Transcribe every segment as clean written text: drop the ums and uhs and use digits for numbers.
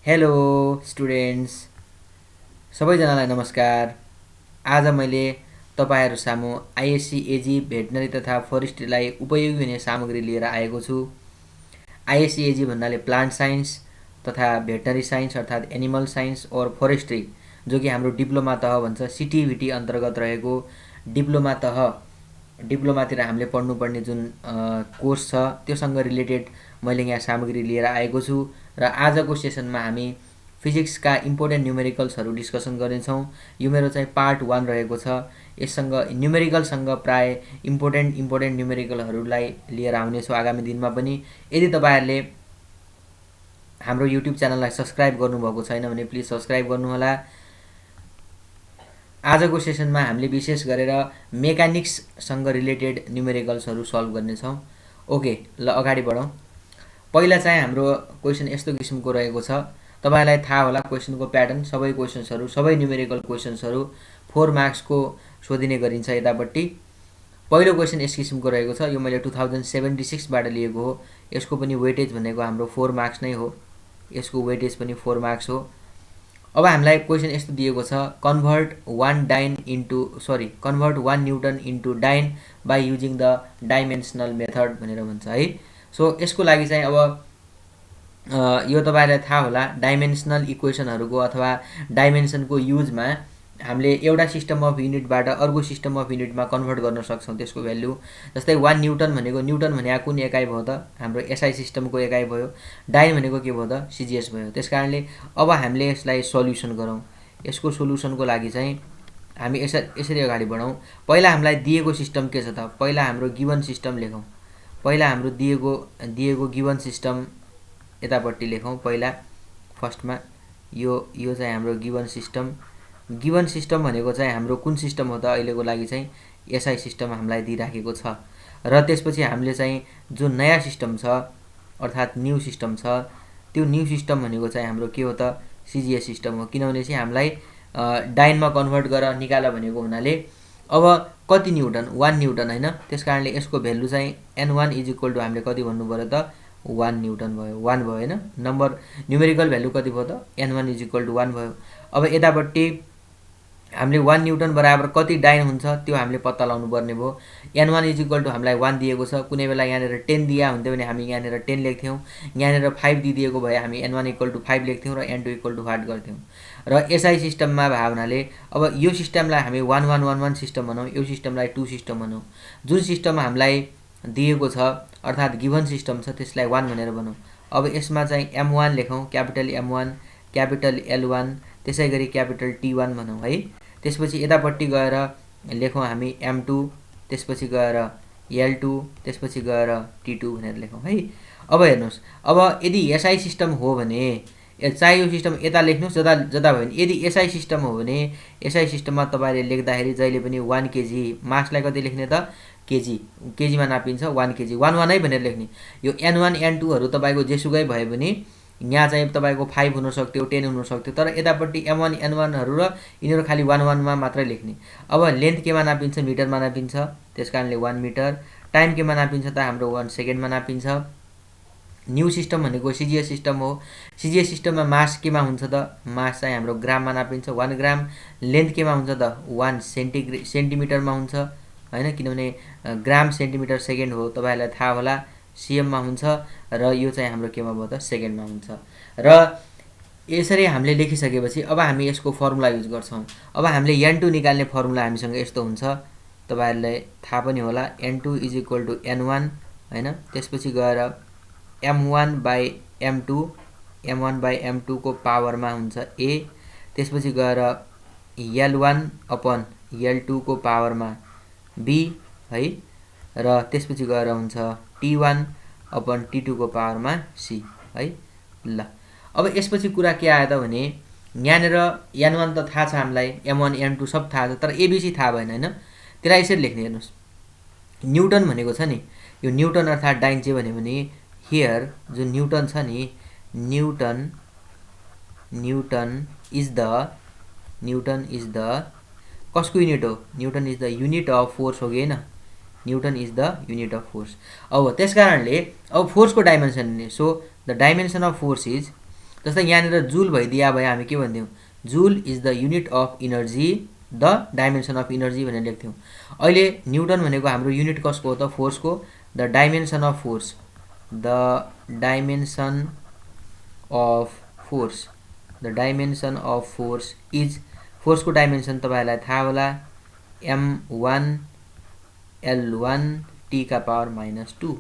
Hello students, सबैजनालाई नमस्कार। आज मैले तपाईँहरू सामु आइएससी एजी भेटनरी तथा फरेस्ट्रीलाई उपयोगी हुने सामग्री लिएर आएको छु। आइएससी एजी भन्नाले प्लान्ट साइन्स तथा भेटनरी साइन्स अर्थात् एनिमल साइन्स और फरेस्ट्री, जो कि हाम्रो डिप्लोमा तह भन्छ, सिटिभिटी अन्तर्गत रहेको डिप्लोमातिर हामीले पढ्नुपर्ने जुन कोर्स छ त्योसँग रिलेटेड मैले यहाँ सामग्री लिएर आएको छु। र आजको सेसनमा हामी फिजिक्सका इम्पोर्टेन्ट न्युमेरिकल्सहरू डिस्कसन गर्नेछौँ। यो मेरो चाहिँ पार्ट 1 रहेको छ। यससँग न्युमेरिकलसँग प्राय इम्पोर्टेन्ट न्युमेरिकलहरूलाई लिएर आउनेछु आगामी दिनमा पनि। यदि तपाईँहरूले हाम्रो युट्युब च्यानललाई सब्सक्राइब गर्नुभएको छैन भने प्लिज सब्सक्राइब गर्नुहोला। आजको सेसनमा हामीले विशेष गरेर मेकानिक्ससँग रिलेटेड न्युमेरिकल्सहरू सल्भ गर्नेछौँ। ओके, ल अगाडि बढौँ। पहिला चाहिँ हाम्रो क्वेसन यस्तो किसिमको रहेको छ। तपाईलाई थाहा होला क्वेसनको प्याटर्न, सबै क्वेसन्सहरू, सबै न्युमेरिकल क्वेसन्सहरू 4 मार्क्सको सोधिने गरिन्छ यतापट्टि। पहिलो क्वेसन यस किसिमको रहेको छ। यो मैले 2076 बाट लिएको हो। यसको पनि वेटेज भनेको हाम्रो 4 मार्क्स नै हो। यसको वेटेज पनि 4 मार्क्स हो। अब हामीलाई क्वेसन यस्तो दिएको छ, कन्भर्ट 1 न्युटन इन्टु डाइन by using the dimensional method भनेर भन्छ है। सो यसको लागि चाहिँ अब यो तपाईलाई थाहा होला, डाइमेन्सनल इक्वेसनहरूको अथवा डाइमेन्सनको युजमा हामीले एउटा सिस्टम अफ युनिटबाट अर्को सिस्टम अफ युनिटमा कन्भर्ट गर्न सक्छौँ त्यसको भ्यालु। जस्तै 1 न्युटन भनेको कुन एकाइ भयो त? हाम्रो एसआई सिस्टमको एकाइ भयो। डाइन भनेको के भयो त? सिजिएस भयो। त्यसकारणले अब हामीले यसलाई सल्युसन गरौँ। यसको सोल्युसनको लागि चाहिँ हामी यसरी अगाडि बढौँ। पहिला हामीलाई दिएको सिस्टम के छ त? पहिला हाम्रो गिवन सिस्टम लेखौँ। पहिला हाम्रो दिएको गिवन सिस्टम यतापट्टि लेखौँ। पहिला फर्स्टमा यो चाहिँ हाम्रो गिवन सिस्टम भनेको चाहिँ हाम्रो कुन सिस्टम हो त? अहिलेको लागि चाहिँ एसआई सिस्टम हामीलाई दिइराखेको छ। र त्यसपछि हामीले चाहिँ जुन नयाँ सिस्टम छ अर्थात् न्यू सिस्टम छ, त्यो न्यू सिस्टम भनेको चाहिँ हाम्रो के हो त? सिजिएस सिस्टम हो। किनभने चाहिँ हामीलाई डाइनमा कन्भर्ट गरेर निकाल भनेको हुनाले अब कति न्युटन? 1 न्युटन होइन। त्यसकारणले यसको भ्यालु चाहिँ n1 इज इक्वल टु हामीले कति भन्नु पर्यो त? 1 न्युटन भयो। 1 भयो होइन। न्युमेरिकल भ्यालु कति भयो त? n1 इज इक्वल टु 1 भयो। अब यतापट्टि हामीले 1 न्युटन बराबर कति डाइन हुन्छ त्यो हामीले पत्ता लगाउनु पर्ने भयो। n1 इज इक्वल टु हामीलाई 1 दिएको छ। कुनै बेला यहाँनिर 10 दिया हुन्थ्यो भने हामी यहाँनिर 10 लेख्थ्यौँ। यहाँनिर 5 दिएको भए हामी n1 इक्वल टु 5 लेख्थ्यौँ र n2 इक्वल टु 8 गर्थ्यौँ। र एसआई सिस्टममा भयो हुनाले अब यो सिस्टमलाई हामी 1111 सिस्टम भनौँ, यो सिस्टमलाई 2 सिस्टम भनौँ। जुन सिस्टम हामीलाई दिएको छ अर्थात् गिभन सिस्टम छ त्यसलाई 1 भनेर भनौँ। अब यसमा चाहिँ m1 लेखौँ, क्यापिटल M1, क्यापिटल L1, त्यसै गरी क्यापिटल T1 भनौँ है। त्यसपछि यतापट्टि गएर लेखौँ हामी M2, त्यसपछि गएर L2, त्यसपछि गएर T2 भनेर लेखौँ है। अब हेर्नुहोस्, अब यदि एसआई सिस्टम हो भने चाहे यो सिस्टम यता लेख्नुहोस् जता भयो भने, यदि एसआई सिस्टम हो भने एसआई सिस्टममा तपाईँले लेख्दाखेरि जहिले पनि 1 केजी, मासलाई कति लेख्ने त? केजीमा नापिन्छ 1 केजी, 1 नै भनेर लेख्ने। यो n1 n2हरू तपाईँको जेसुकै भए पनि यहाँ चाहिँ तपाईँको 5 हुनसक्थ्यो, 10 हुनसक्थ्यो, तर यतापट्टि m1 n1हरू र यिनीहरू खालि 1 मा मात्रै लेख्ने। अब लेन्थ केमा नापिन्छ? मिटरमा नापिन्छ। त्यसकारणले 1 मिटर। टाइम केमा नापिन्छ त? हाम्रो 1 सेकेन्डमा नापिन्छ। न्यू सिस्टम भनेको सिजिएस सिस्टम हो। सिजिएस सिस्टममा मास केमा हुन्छ त? मास चाहिँ हाम्रो ग्राममा नापिन्छ, 1 ग्राम। लेन्थ केमा हुन्छ त? 1 सेन्टिमिटरमा हुन्छ होइन, किनभने ग्राम सेन्टिमिटर सेकेन्ड हो, तपाईँहरूलाई थाहा होला। सिएममा हुन्छ र यो चाहिँ हाम्रो केमा भयो त? सेकेन्डमा हुन्छ। र यसरी हामीले लेखिसकेपछि अब हामी यसको फर्मुला युज गर्छौँ। अब हामीले n2 निकाल्ने फर्मुला हामीसँग यस्तो हुन्छ, तपाईँहरूलाई थाहा पनि होला। n2 is equal to n1 होइन। त्यसपछि गएर m1 बाई m2 को पावरमा हुन्छ a, त्यसपछि गएर l1 अपन l2 को पावरमा b है, र त्यसपछि गएर हुन्छ t1 अपन t2 को पावरमा c है। ल अब यसपछि कुरा के आयो त भने यहाँनिर n1 त थाहा छ हामीलाई, m1 m2 सब थाहा छ, तर एबिसी थाहा भएन होइन। त्यसलाई यसरी लेख्ने, हेर्नुहोस्, न्युटन भनेको छ नि, यो न्युटन अर्थात् डाइन चाहिँ भन्यो भने हियर जो न्युटन छ नि, न्युटन इज द कसको युनिट हो? Newton is the unit of force हो कि होइन? Newton is the unit of force. अब त्यसकारणले अब फोर्सको डाइमेन्सन लिने। So the dimension of force is जस्तै यहाँनिर जुल भइदिया भए हामी के भन्थ्यौँ, joule is the unit of energy, the dimension of energy भनेर लेख्थ्यौँ। अहिले न्युटन भनेको हाम्रो युनिट कसको हो त, फोर्सको। The dimension of force, the dimension of force, the dimension of force is, फोर्सको डाइमेन्सन तपाईँहरूलाई थाहा होला, m1 l1 t का पावर -2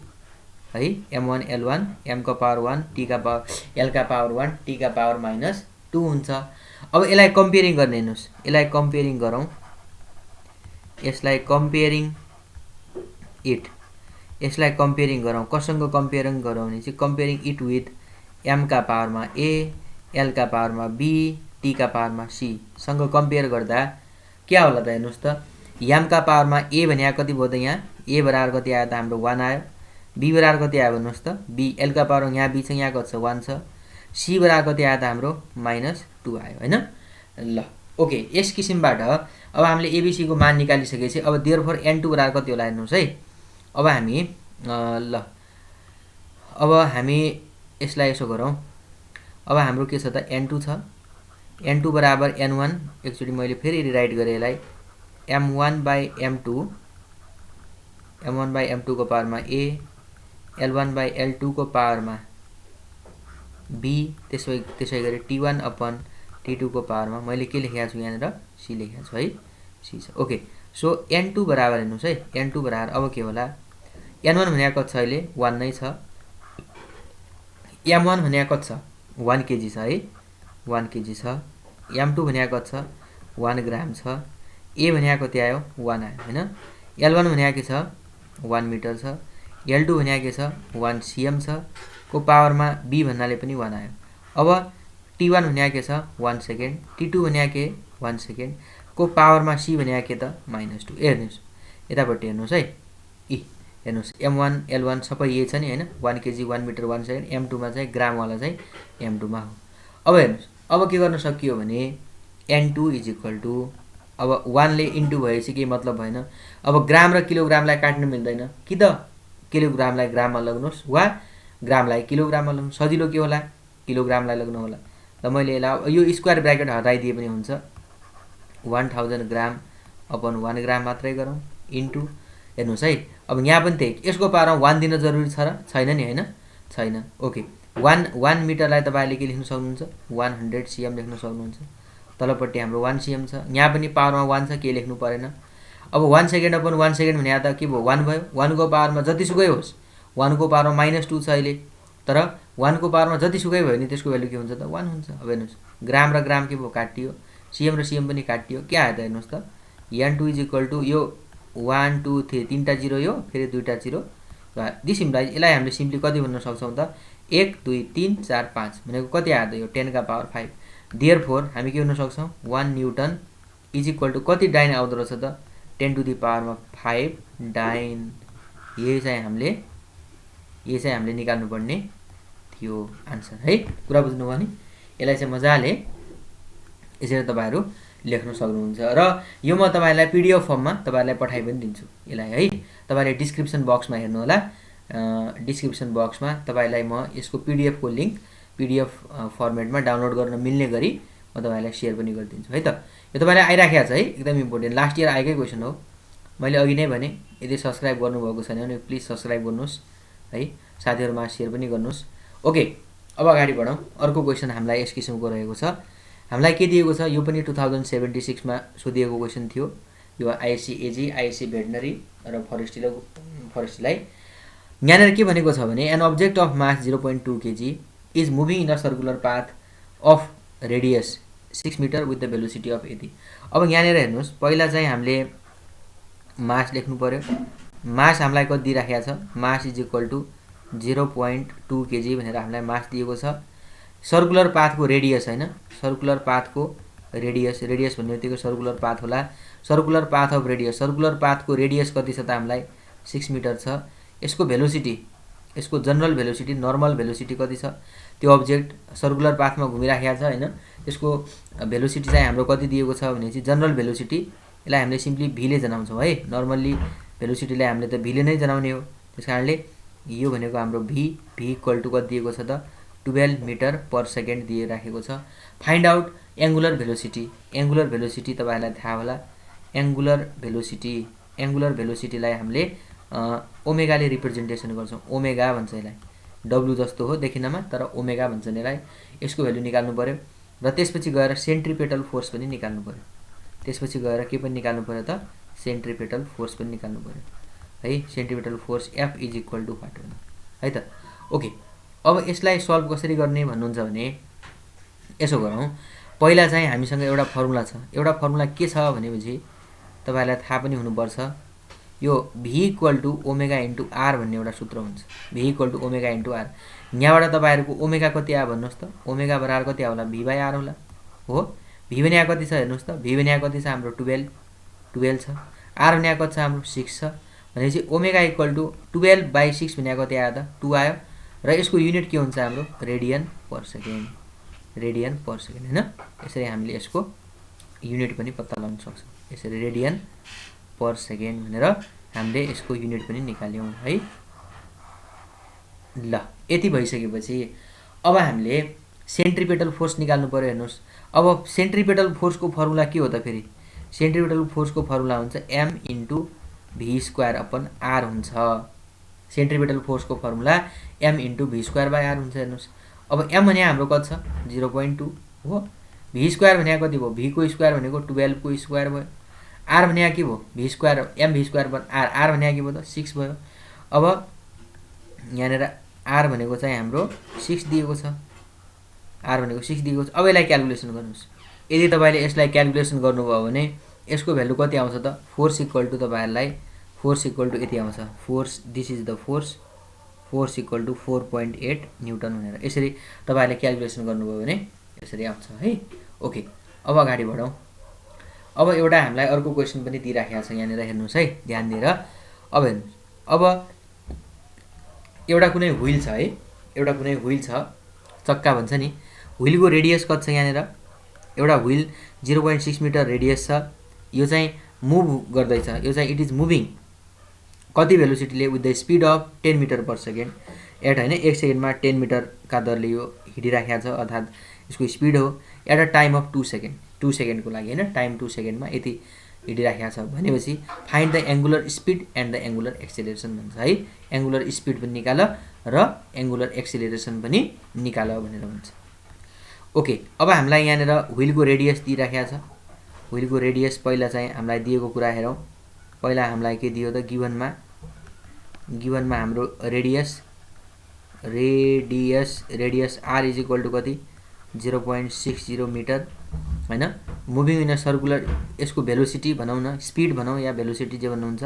है। m1 l1 m का पावर 1 t का पावर l का पावर 1 t का पावर -2 हुन्छ। अब यसलाई कम्पेयरिङ गर्ने, हेर्नुहोस् यसलाई कम्पेयरिङ गरौँ, यसलाई कम्पेयरिङ इट, यसलाई कम्पेयरिङ गरौँ, कसँग कम्पेयरिङ गरौँ भने चाहिँ कम्पेयरिङ इट विथ m का पावरमा a, l का पावरमा b, t का पावरमा c सँग कम्पेयर गर्दा क्या होला त, हेर्नुहोस् त, m का पावरमा a भने कति भयो त, यहाँ a बराबर कति आयो त हाम्रो 1 आयो, b बराबर कति आयो भन्नुहोस् त, b, l का पावरमा यहाँ b छ, यहाँ कति छ 1 छ, c बराबर कति आयो त हाम्रो -2 आयो हैन। ल ओके, यस किसिमबाट अब हामीले एबीसी को मान निकालिसकेपछि अब देयरफोर n2 बराबर कति होला हेर्नुहोस् है। अब हामी ल अब हामी यसलाई यसो गरौँ, अब हाम्रो के छ त, n2 छ, n2 बराबर n1, एकचोटि मैले फेरि रिराइट गरेँ यसलाई, m1/m2, m1/m2 को पावरमा a, l1/l2 को पावरमा b, त्यसै गरी t1/t2 को पावरमा मैले के लेखेको छु यहाँनिर c लेखेको छु है, c छ। ओके, सो n2 बराबर हेर्नुहोस् है, n2 बराबर अब के होला, n1 भनेको कति छ अहिले 1 नै छ, m1 भनेको कति छ 1 kg छ है, 1 kg छ, m2 भनेको कति छ 1 ग्राम छ, a भनेको कति आयो 1 आयो हैन, l1 भनेको के छ 1 मिटर छ, l2 भनेको के छ 1 cm छ को पावरमा b भन्नाले पनि 1 आयो। अब t1 भनेको के छ 1 सेकेन्ड, t2 भनेको के 1 सेकेन्ड को पावरमा c भनेको के त -2। हेर्नुहोस् यतापट्टि हेर्नुहोस् है, हेर्नुहोस् m1 l1 सबै यही छ नि हैन, 1 kg 1 मिटर 1 सेकेन्ड, m2 मा चाहिँ ग्राम वाला चाहिँ m2 मा हो। अब हेर्नुहोस् अब के गर्न सकियो भने n2 = अब 1 ले इन्टु भएपछि के मतलब भएन, अब ग्राम र किलोग्रामलाई काट्न मिल्दैन कि त, किलोग्रामलाई ग्राममा लग्नुहोस् वा ग्रामलाई किलोग्राममा लग्नु, सजिलो के होला किलोग्रामलाई लग्नु होला। ल मैले यसलाई यो स्क्वायर ब्र्याकेट हटाइदिए पनि हुन्छ, 1000 ग्राम अपन 1 ग्राम मात्रै गरौँ इन्टु, हेर्नुहोस् है अब यहाँ पनि त्यही, यसको पावरमा 1 दिन जरुरी छ र छैन नि हैन, छैन। ओके, 1 मिटरलाई तपाईले के लेख्न सक्नुहुन्छ 100 cm लेख्न सक्नुहुन्छ, तलपट्टि हाम्रो 1 cm छ, यहाँ पनि पावरमा 1 छ, के लेख्नु परेन। अब 1 सेकेन्ड अपन 1 सेकेन्ड भने त के भयो 1 भयो, 1 को पावरमा जतिसुकै होस्, 1 को पावरमा -2 छ अहिले, तर 1 को पावरमा जतिसुकै भयो नि त्यसको भ्यालु के हुन्छ त 1 हुन्छ। अब हेर्नुहोस् ग्राम र ग्राम के भयो काटियो, cm र cm पनि काटियो, के आयो त हेर्नुहोस् त, n2 = यो 1 2 3 तीनटा 0 यो फेरि दुईटा 0, दिस इम्प्लाइज यसलाई हामीले सिम्पली कति भन्न सक्छौं त 1 2 3 4 5 भनेको कति आयो त यो 10 का पावर 5। देयरफोर हामी के भन्न सक्छौं 1 न्यूटन = कति डाइन आउँदो रहेछ त 10 टु द पावरमा 5 डाइन। यही चाहिँ हामीले निकाल्नु पर्ने थियो आन्सर है। कुरा बुझ्नुभयो नि, यसलाई चाहिँ मजाले यसरी तपाईहरु लेख्न सक्नुहुन्छ र यो म तपाईहरुलाई पीडीएफ फर्ममा तपाईहरुलाई पठाइ पनि दिन्छु यसलाई है। तपाईहरुले डिस्क्रिप्सन बक्समा हेर्नु होला, डिस्क्रिप्सन बक्समा तपाईहरुलाई म यसको पीडीएफ को लिंक पीडीएफ फर्मेटमा डाउनलोड गर्न मिल्ने गरी म तपाईहरुलाई शेयर पनि गरिदिन्छु है त। यो तपाईहरुलाई आइराखेको छ है, एकदम इम्पोर्टेन्ट, लास्ट इयर आएकै क्वेशन हो। मैले अघि नै भने यदि सब्स्क्राइब गर्नुभएको छैन भने प्लिज सब्स्क्राइब गर्नुस् है, साथीहरुमा शेयर पनि गर्नुस्। ओके, अब अगाडि बढौं। अर्को क्वेशन हामीलाई यस किसिमको रहेको छ। हामीलाई के दिएको छ, यो पनि 2076 मा सोधिएको क्वेशन थियो। यो आईएससी एजी, आईएससी भेटनरी र फरेस्टलाई यहाँनिर के भनेको छ भने an object of mass 0.2 kg is moving in a circular path of radius 6 metre with the velocity of यति। अब यहाँनिर हेर्नुस्, पहिला चाहिँ हामीले मास लेख्नु पर्यो। मास हामीलाई कति दिइराखेको छ, मास = 0.2 kg भनेर हामीलाई मास दिएको छ। सर्कुलर पाथको रेडियस हैन, सर्कुलर पाथको रेडियस, रेडियस भन्ने बित्तिकै सर्कुलर पाथ होला। Circular path of radius, circular पाथको रेडियस कति छ त हामीलाई 6 मिटर छ। यसको भेलोसिटी, यसको जनरल भेलोसिटी, नर्मल भेलोसिटी कति छ, त्यो अब्जेक्ट सर्कुलर पाथमा घुमिराखेको छ हैन, त्यसको भेलोसिटी चाहिँ हाम्रो कति दिएको छ भने चाहिँ जनरल भेलोसिटी, यसलाई हामीले सिम्पली v ले जनाउँछौं है। नर्मल्ली भेलोसिटीलाई हामीले त v ले नै जनाउने हो, त्यसकारणले यो भनेको हाम्रो v = कति दिएको छ त 12 मिटर पर सेकेन्ड दिइराखेको छ। Find out angular velocity. Angular velocity तपाईँहरूलाई थाहा होला। एङ्गुलर भेलोसिटीलाई हामीले ओमेगाले रिप्रेजेन्टेसन गर्छौँ। ओमेगा भन्छ यसलाई, डब्लु जस्तो हो देखिनमा तर ओमेगा भन्छन् यसलाई। यसको भ्यालु निकाल्नु पर्यो र त्यसपछि गएर सेन्ट्रिपेटल फोर्स पनि निकाल्नु पर्यो। त्यसपछि गएर के पनि निकाल्नु पर्यो त? सेन्ट्रिपेटल फोर्स पनि निकाल्नु पर्यो है। Centripetal force F is equal to what हो है त। ओके, अब यसलाई सल्भ कसरी गर्ने भन्नुहुन्छ भने यसो गरौँ। पहिला चाहिँ हामीसँग एउटा फर्मुला छ। एउटा फर्मुला के छ भनेपछि तपाईँहरूलाई थाहा पनि हुनुपर्छ। यो V equal to omega into R भन्ने एउटा सूत्र हुन्छ। V equal to omega into R. यहाँबाट तपाईँहरूको ओमेगा कति आयो भन्नुहोस् त? ओमेगा बराबर कति आयो होला? V बाई आर होला हो। V भने यहाँ कति छ हेर्नुहोस् त? V भने यहाँ कति छ हाम्रो? 12 छ। आर भने यहाँ कति छ हाम्रो? 6 छ। भनेपछि ओमेगा इक्वल टु 12/6 भने कति आयो त? 2 आयो। र यसको युनिट के हुन्छ हाम्रो? Radian per second. Radian per second होइन। यसरी हामीले यसको युनिट पनि पत्ता लगाउन सक्छौँ। यसरी रेडियन पर सेकेन्ड भनेर हामीले यसको युनिट पनि निकाल्यौँ है। ल, यति भइसकेपछि अब हामीले सेन्ट्रिपेटल फोर्स निकाल्नु पर्यो। हेर्नुहोस्, अब सेन्ट्रिपेटल फोर्सको फर्मुला के हो त? फेरि सेन्ट्रिपेटल फोर्सको फर्मुला हुन्छ M इन्टु V²/R हुन्छ। सेन्ट्रिपेटल फोर्सको फर्मुला M इन्टु V²/R हुन्छ। हेर्नुहोस्, अब M भने हाम्रो कति छ? 0.2 हो। V² भने कति भयो? V को स्क्वायर भनेको 12 को स्क्वायर भयो। R भने के भयो? MV²/R। R भने के भयो त? 6 भयो। अब यहाँनिर R भनेको चाहिँ हाम्रो 6 दिएको छ। R भनेको 6 दिएको छ। अब यसलाई क्यालकुलेसन गर्नुहोस्। यदि तपाईँले यसलाई क्यालकुलेसन गर्नुभयो भने यसको भ्यालु कति आउँछ त? फोर्स इक्वल टु तपाईँहरूलाई फोर्स इक्वल टु यति आउँछ। Force, this is the force. Force equal to 4.8 newton भनेर यसरी तपाईँहरूले क्यालकुलेसन गर्नुभयो भने यसरी आउँछ है। ओके, अब अगाडि बढौँ। अब एउटा हामीलाई अर्को क्वेसन पनि दिइराखेको छ यहाँनिर, हेर्नुहोस् है ध्यान दिएर। अब हेर्नुहोस्, अब एउटा कुनै व्हिल छ है। एउटा कुनै व्हिल छ, चक्का भन्छ नि। व्हिलको रेडियस कति छ यहाँनिर? एउटा व्हिल 0.6 मिटर रेडियस छ। यो चाहिँ मुभ गर्दैछ। यो चाहिँ इट इज मुभिङ कति भेलोसिटीले? With the speed of 10 metre per second at होइन, 1 सेकेन्डमा 10 मिटरका दरले यो हिँडिराखेको छ, अर्थात् यसको स्पिड हो। At a time of 2 second, 2 सेकेन्डको लागि होइन, टाइम 2 सेकेन्डमा यति हिँडिराखेको छ भनेपछि find the angular speed and the angular acceleration भन्छ है। एङ्गुलर स्पिड पनि निकाल र एङ्गुलर एक्सेलरेसन पनि निकाल भनेर भन्छ। ओके, अब हामीलाई यहाँनिर व्हिलको रेडियस दिइराखेको छ। व्हिलको रेडियस पहिला चाहिँ हामीलाई दिएको कुरा हेरौँ। पहिला हामीलाई के दियो त? गिभनमा हाम्रो radius R is equal to कति? 0.60 मिटर होइन। मुभिङ इन अ सर्कुलर, यसको भेलोसिटी भनौँ न, स्पिड भनौँ या भेलोसिटी जे भन्नुहुन्छ,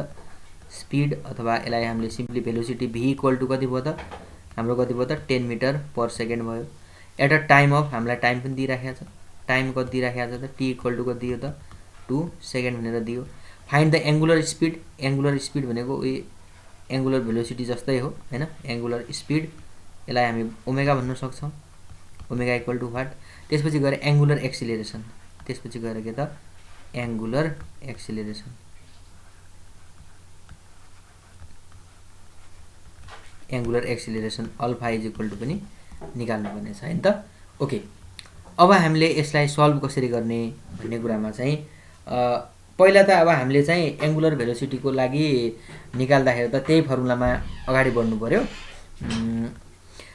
स्पिड अथवा यसलाई हामीले simply velocity V equal to कति भयो त? हाम्रो कति भयो त? 10 मिटर पर सेकेन्ड भयो। एट अ टाइम अफ, हामीलाई टाइम पनि दिइराखेको छ। टाइम कति दिइराखेको छ त? T इक्वल टु कति दियो त? 2 सेकेन्ड भनेर दियो। Find the angular speed. Angular speed भनेको उयो एङ्गुलर भेलोसिटी जस्तै हो होइन। एङ्गुलर स्पिड, यसलाई हामी ओमेगा भन्न सक्छौँ। Omega equal to what? त्यसपछि गएर एङ्गुलर एक्सिलेरेसन। त्यसपछि गएर के त? Angular acceleration. Angular acceleration alpha is equal to पनि निकाल्नुपर्ने छ होइन त। ओके, अब हामीले यसलाई सल्भ कसरी गर्ने भन्ने कुरामा चाहिँ पहिला त अब हामीले चाहिँ एङ्गुलर भेलोसिटीको लागि निकाल्दाखेरि त त्यही फर्मुलामा अगाडि बढ्नु पर्यो।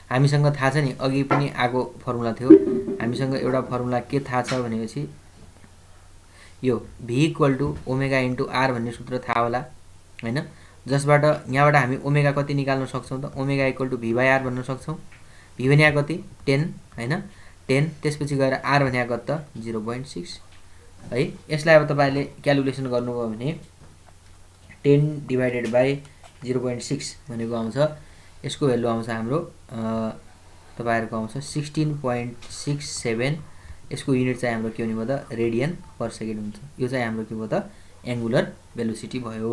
हामीसँग थाहा छ नि, अघि पनि आएको फर्मुला थियो। हामीसँग एउटा फर्मुला के थाहा छ भनेपछि यो V equal to omega into R भन्ने सूत्र थाहा होला होइन, जसबाट यहाँबाट हामी ओमेगा कति निकाल्न सक्छौँ त? ओमेगा इक्वल टु V/R भन्न सक्छौँ। V भने कति? 10 होइन, 10। त्यसपछि गएर R भने कति त? 0.6 है। यसलाई अब तपाईँले क्यालकुलेसन गर्नुभयो भने 10 डिभाइडेड बाई 0.6 भनेको आउँछ, यसको भ्यालु आउँछ हाम्रो तपाईँहरूको आउँछ 16.67। यसको युनिट चाहिँ हाम्रो के हुने भयो त? रेडियन पर सेकेन्ड हुन्छ। यो चाहिँ हाम्रो के भयो त? एङ्गुलर भेलोसिटी भयो।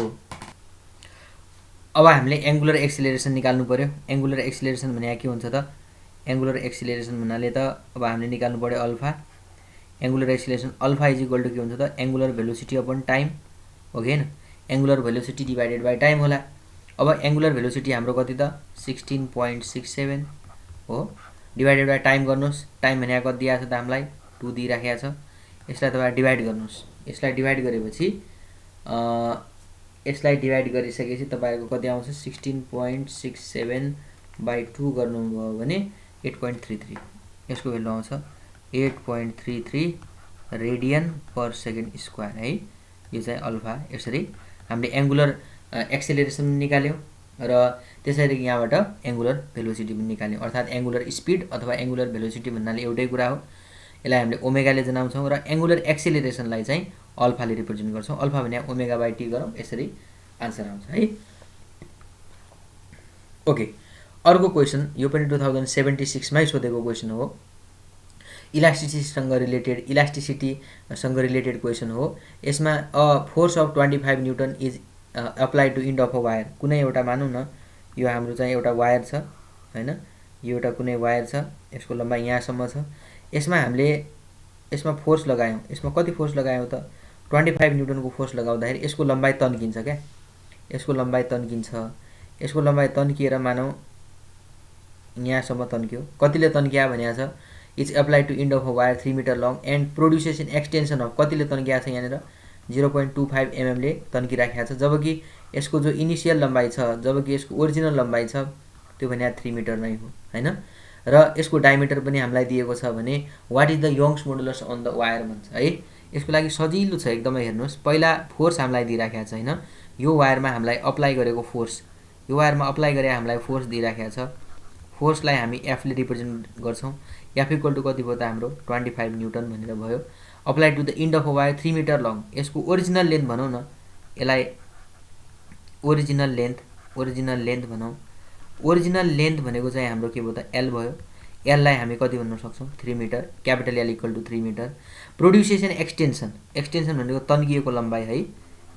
अब हामीले एङ्गुलर एक्सिलेरेसन निकाल्नु पर्यो। एङ्गुलर एक्सिलेरेसन भने के हुन्छ त? एङ्गुलर एक्सिलेरेसन भन्नाले त अब हामीले निकाल्नु पर्यो alpha. Angular acceleration alpha is equal to के हुन्छ त? एङ्गुलर भेलोसिटी अपन टाइम हो कि होइन। Angular velocity divided by time होला। अब एङ्गुलर भेलोसिटी हाम्रो कति त? 16.67 हो। डिभाइडेड बाई टाइम गर्नुहोस्। टाइम भनेको कति दिएको छ त हामीलाई 2 दिइराखेको छ। यसलाई तपाईँ डिभाइड गर्नुहोस्। यसलाई डिभाइड गरेपछि यसलाई डिभाइड गरिसकेपछि तपाईँको कति आउँछ 16.67/2 गर्नुभयो भने 8.33 यसको भ्यालु आउँछ 8.33 रेडियन पर सेकेन्ड स्क्वायर है। यो चाहिँ अल्फा। यसरी हामीले एङ्गुलर एक्सेलरेसन निकाल्यौँ र त्यसरी यहाँबाट एङ्गुलर भेलोसिटी पनि निकाल्यौँ। अर्थात् एङ्गुलर स्पिड अथवा एङ्गुलर भेलोसिटी भन्नाले एउटै कुरा हो। यसलाई हामीले ओमेगाले जनाउँछौँ र एङ्गुलर एक्सेलरेसनलाई चाहिँ अल्फाले रिप्रेजेन्ट गर्छौँ। अल्फा भने ओमेगा/t गरौँ। यसरी आन्सर आउँछ है। ओके, अर्को क्वेसन यो पनि 2076 मै सोधेको क्वेसन हो। इलास्टिसिटीसँग रिलेटेड क्वेसन हो। यसमा a force of 25 newton is applied to end of a wire. कुनै एउटा मानौँ न यो हाम्रो चाहिँ एउटा वायर छ हैन, यो एउटा कुनै वायर छ, यसको लम्बाइ यहाँसम्म छ। यसमा हामीले यसमा फोर्स लगायौँ। यसमा कति फोर्स लगायौँ त 25 न्युटनको फोर्स लगाउँदाखेरि यसको लम्बाइ तन्किन्छ क्या। यसको लम्बाइ तन्किन्छ। यसको लम्बाइ तन्किएर मानौँ यहाँसम्म तन्क्यो। कतिले तन्किया भनेको छ it's applied to end of a wire 3 metre long and produces an extension of कतिले तन्किया छ यहाँनिर 0.25 mm ले तन्किराखेको छ। जबकि यसको जो इनिसियल लम्बाइ छ, जबकि यसको ओरिजिनल लम्बाइ छ त्यो भने 3 मिटर नै हो हैन। र यसको डायमिटर पनि हामीलाई दिएको छ भने what is the Young's modulus on the wire भन्छ है। यसको लागि सजिलो छ एकदमै। हेर्नुहोस्, पहिला फोर्स हामीलाई दिइराखेको छ हैन, यो वायरमा हामीलाई अप्लाई गरेको फोर्स, यो वायरमा अप्लाई गरे हामीलाई फोर्स दिइराखेको छ। फोर्सलाई हामी एफ ले रिप्रेजेन्ट गर्छौँ। एफ इक्वल टु कति भयो त हाम्रो 25 न्युटन भनेर भयो। Apply to the end of a wire 3 metre long. यसको ओरिजिनल लेन्थ भनौँ न, यसलाई ओरिजिनल लेन्थ भनौँ। ओरिजिनल लेन्थ भनेको चाहिँ हाम्रो के भयो त एल भयो। एललाई हामी कति भन्न सक्छौँ 3 metre. Capital L equal to 3 metre. Produces an extension भनेको तन्किएको लम्बाइ है।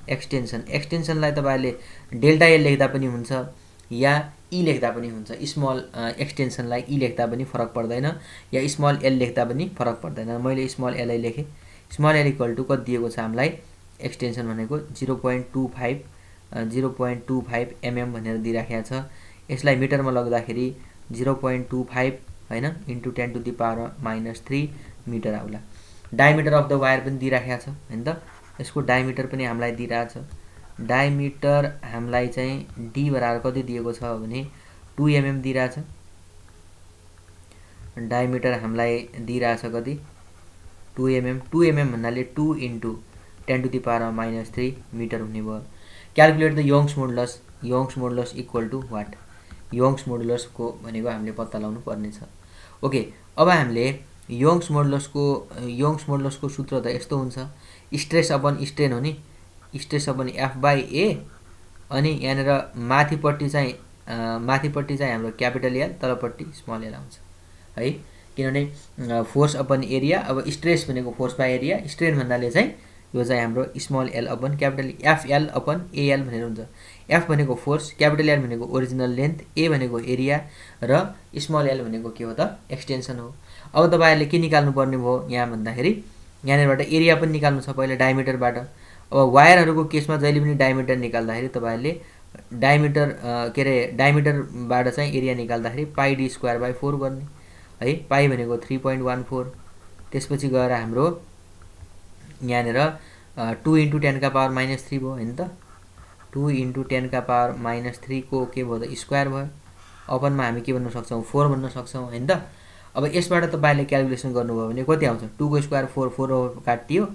एक्सटेन्सनलाई तपाईँहरूले डेल्टा एल लेख्दा पनि हुन्छ या ई लेख्दा पनि हुन्छ। स्मल एक्सटेन्सनलाई ई लेख्दा पनि फरक पर्दैन या स्मल एल लेख्दा पनि फरक पर्दैन। मैले स्मल एललाई लेखेँ। स्मल एल इक्वल टु कति दिएको छ हामीलाई एक्सटेन्सन भनेको 0.25 mm भनेर दिइराखेको छ। यसलाई मिटरमा लग्दाखेरि 0.25 हैन इन्टु 10⁻³ मिटर आउला। डायमिटर अफ द वायर पनि दिइराखेको छ हैन त। यसको डायमिटर पनि हामीलाई दिइरहेछ। डायमिटर हामीलाई चाहिँ डी बराबर कति दिएको छ भने 2 mm दिइरहेछ। डायमिटर हामीलाई दिइरहेछ कति 2 mm। 2 mm भन्नाले 2 इन्टु 10⁻³ मिटर हुने भयो। Calculate the Young's modulus equal to what. Young's मोडुलसको भनेको हामीले पत्ता लगाउनु पर्ने छ। ओके, अब हामीले यङ्स मोडुलसको सूत्र त यस्तो हुन्छ, स्ट्रेस अपन स्ट्रेन हो नि, स्ट्रेस अपन F/A अनि यहाँनिर माथिपट्टि चाहिँ हाम्रो क्यापिटल एल, तलपट्टि स्मल एल आउँछ है। किनभने फोर्स अपन एरिया, अब स्ट्रेस भनेको फोर्स बाई एरिया, स्ट्रेन भन्नाले चाहिँ यो चाहिँ हाम्रो small L upon capital FL upon AL भनेर हुन्छ। एफ भनेको फोर्स, क्यापिटल एल भनेको ओरिजिनल लेन्थ, ए भनेको एरिया र स्मल एल भनेको के हो त एक्सटेन्सन हो। अब तपाईँहरूले के निकाल्नु पर्ने भयो यहाँ भन्दाखेरि यहाँनिरबाट एरिया पनि निकाल्नु छ पहिला डायमिटरबाट। अब वायरहरूको केसमा जहिले पनि डायमिटर निकाल्दाखेरि तपाईँहरूले डायमिटरबाट चाहिँ एरिया निकाल्दाखेरि πd²/4 गर्ने है। पाई भनेको 3.14। त्यसपछि गएर हाम्रो यहाँनिर 2 × 10⁻³ भयो हैन त। 2 × 10⁻³ को के भयो त स्क्वायर भयो। अपनमा हामी के भन्न सक्छौँ 4 भन्न सक्छौँ हैन त। अब यसबाट तपाईँले क्याल्कुलेसन गर्नुभयो भने कति आउँछ 2 को स्क्वायर 4 काटियो।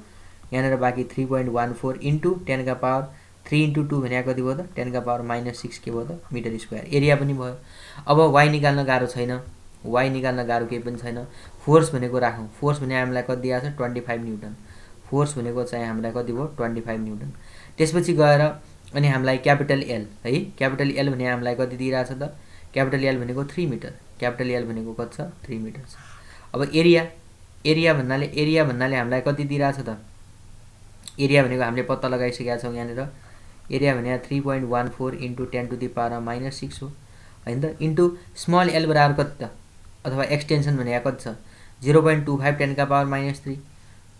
यहाँनिर बाँकी 3.14 इन्टु 10⁻³ × 2 भने कति भयो त 10⁻⁻6 के भयो त मिटर स्क्वायर। एरिया पनि भयो। अब वाइ निकाल्न गाह्रो छैन, वाइ निकाल्न गाह्रो केही पनि छैन। फोर्स भनेको राखौँ। फोर्स भने हामीलाई कति दिएको छ 25 न्युटन। फोर्स भनेको चाहिँ हामीलाई कति भयो 25 न्युटन। त्यसपछि गएर अनि हामीलाई क्यापिटल एल है, क्यापिटल एल भने हामीलाई कति दिइरहेछ त क्यापिटल एल भनेको 3 मिटर। क्यापिटल एल भनेको कति छ 3 मिटर छ। अब एरिया भन्नाले हामीलाई कति दिइरहेछ त एरिया भनेको हामीले पत्ता लगाइसकेका छौँ। यहाँनिर एरिया भने 3.14 इन्टु 10⁻⁻6 हो हैन त। इन्टु स्मल एल बराबर कति त अथवा एक्सटेन्सन भनेको कति छ 0.25 10⁻³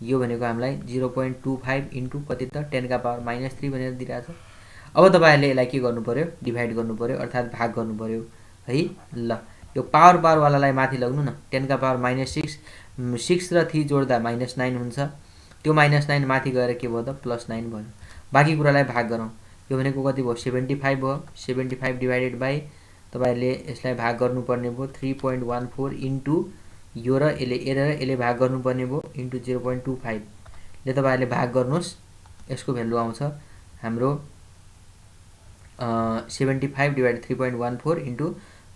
यो भनेको हामीलाई 0.25 इन्टु कति त 10⁻³ भनेर दिइरहेछ। अब तपाईँहरूले यसलाई के गर्नु पर्यो डिभाइड गर्नु पर्यो अर्थात् भाग गर्नु पर्यो है। ल यो पावरवालालाई माथि लग्नु न 10 का पावर -6 6 र 3 जोड्दा -9 हुन्छ त्यो -9 माथि गएर के भयो त +9 भयो बाँकी कुरालाई भाग गरौँ यो भनेको कति भयो 75 भयो 75 डिवाइडेड बाइ तपाईहरुले यसलाई भाग गर्नुपर्ने भयो 3.14 इन्टु यो र यसले भाग गर्नुपर्ने भयो इन्टु 0.25 ले तपाईहरुले भाग गर्नुस् यसको भ्यालु आउँछ हाम्रो 75 डिवाइडेड 3.14 इन्टु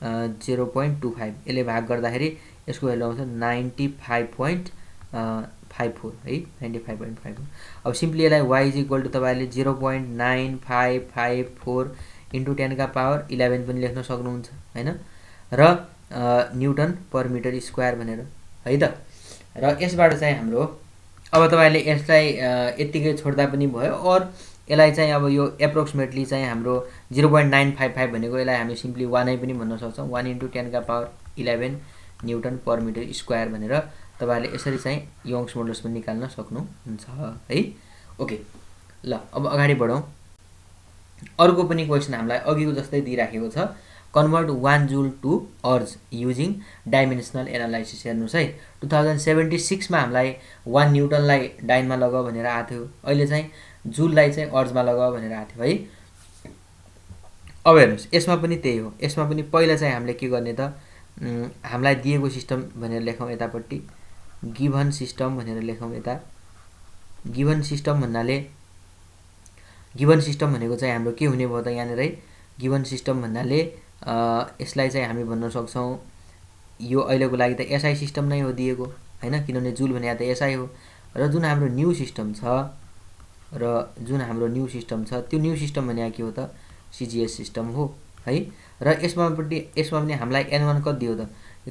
0.25 यसले भाग गर्दाखेरि यसको भ्यालु आउँछ 95.54 है 95.54 अब सिम्पली यसलाई y इज इक्वल टु तपाईहरुले 0.9554 इन्टु 10 का पावर 11 पनि लेख्न सक्नुहुन्छ हैन र न्युटन पर मिटर स्क्वायर भनेर है त र यसबाट चाहिँ हाम्रो अब तपाईहरुले यसलाई यतिकै छोड्दा पनि भयो और यसलाई चाहिँ अब यो एप्रोक्सिमेटली चाहिँ हाम्रो 0.955 भनेको यसलाई हामी सिम्पली 1 नै पनि भन्न सक्छौं 1 इन्टु 10 का power 11 newton per metre square भनेर तपाईहरुले यसरी चाहिँ यंग्स मोडुलस पनि निकाल्न सक्नुहुन्छ है ओके ल अब अगाडि बढौं अर्को पनि क्वेशन हामीलाई अघिको जस्तै दिइराखेको छ कन्भर्ट 1 जूल टु अर्ज युजिङ डाइमेन्सनल एनालाइसिस हेर्नुस् है 2076 मा हामीलाई 1 न्युटनलाई डाइनमा लगाऊ भनेर आथ्यो अहिले चाहिँ जूललाई चाहिँ अर्जमा लगाऊ भनेर आथ्यो है अब हेर्नुस् यसमा पनि त्यही हो यसमा पनि पहिला चाहिँ हामीले के गर्ने त हामीलाई दिएको सिस्टम भनेर लेखौं यतापट्टि गिभन सिस्टम भनेर लेखौं यता गिभन सिस्टम भन्नाले गिभन सिस्टम भनेको चाहिँ हाम्रो के हुने भयो त यहाँनेर है गिभन सिस्टम भन्नाले यसलाई चाहिँ हामी भन्न सक्छौं यो अहिलेको लागि त एसआई सिस्टम नै हो दिएको हैन किनभने जूल भने त एसआई हो र जुन हाम्रो न्यू सिस्टम छ त्यो न्यू सिस्टम भने के हो त सीजीएस सिस्टम हो है र यसमा पनि हामीलाई n1 कति दियो त